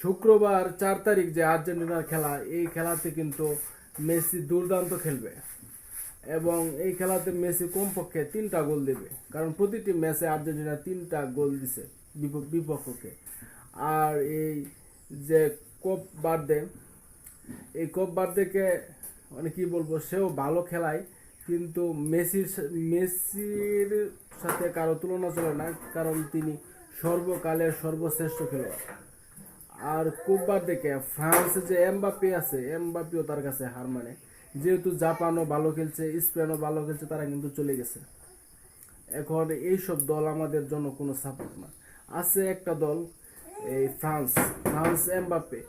শুক্রবার 4 তারিখ যে আর্জেন্টিনার খেলা, এই খেলাতে কিন্তু মেসি দুর্দান্ত খেলবে এবং এই খেলাতে মেসি কমপক্ষে 3টা গোল দেবে, কারণ প্রতিটি ম্যাচে আর্জেন্টিনা 3টা গোল দিছে বিপক্ষকে। আর এই যে কোপ বার্দে, এই কোপ বার্দেকে মানে কি বলবো, সেও ভালো খেলায়, কিন্তু মেসির সাথে কারো তুলনা চলে না, কারণ তিনি সর্বকালের সর্বশ্রেষ্ঠ খেলোয়াড়। আর কুববার দেখে ফ্রান্সে যে এমবাপ্পে আছে, এমবাপ্পেও তার কাছে হার মানে, যেহেতু জাপানও ভালো খেলছে, স্পেনও ভালো খেলছে, তারা কিন্তু চলে গেছে। এখন এইসব দল আমাদের জন্য কোনো সাপোর্ট না। আছে একটা দল, এই ফ্রান্স, ফ্রান্স এমবাপ্পে,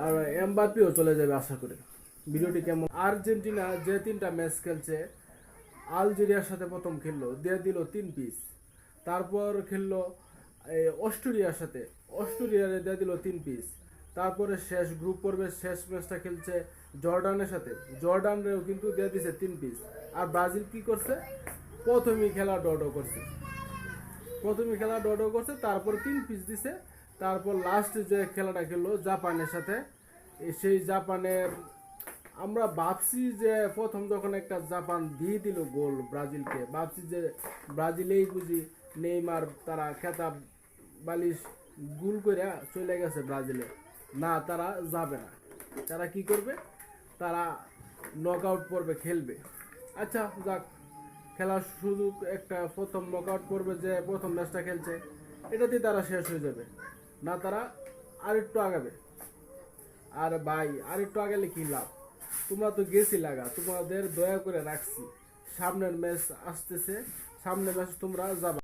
আর এমবাপ্পেও চলে যাবে আশা করি। ভিডিওটি কেমন? আর্জেন্টিনা যে 3টা ম্যাচ খেলছে, আলজেরিয়ার সাথে প্রথম খেললো, দিয়ে দিল 3 পিস। তারপর খেললো অস্ট্রেলিয়ার সাথে, অস্ট্রেলিয়ারে দিয়ে দিল 3 পিস। তারপরে শেষ গ্রুপ পর্বের শেষ ম্যাচটা খেলছে জর্ডানের সাথে, জর্ডানরেও কিন্তু দিয়ে দিছে 3 পিস। আর ব্রাজিল কি করছে? প্রথমেই খেলা ডডো করছে, তারপর 3 পিস দিছে। তারপর লাস্ট যে খেলাটা খেললো জাপানের সাথে, সেই জাপানের আমরা ভাবছি যে প্রথম যখন একটা জাপান দিয়ে দিল গোল ব্রাজিলকে, ভাবছি যে ব্রাজিলেই বুঝি নেইমার তারা খেতাব বালিশ গোল করে চলে গেছে ব্রাজিলে। না, তারা যাবে না। তারা কি করবে? তারা নকআউট পর্বে খেলবে। আচ্ছা যাক, খেলার সুযোগ একটা প্রথম নকআউট পর্বে যে প্রথম ম্যাচটা খেলছে, এটাতেই তারা শেষ হয়ে যাবে। না, তারা আরেকটু আগাবে। আর ভাই, আরেকটু আগালে কি লাভ? তোমরা তো গেছি লাগা, তোমাদের দয়া করে রাখছি, সামনের ম্যাচ আসতেছে, সামনের ম্যাচ তোমরা যাবে।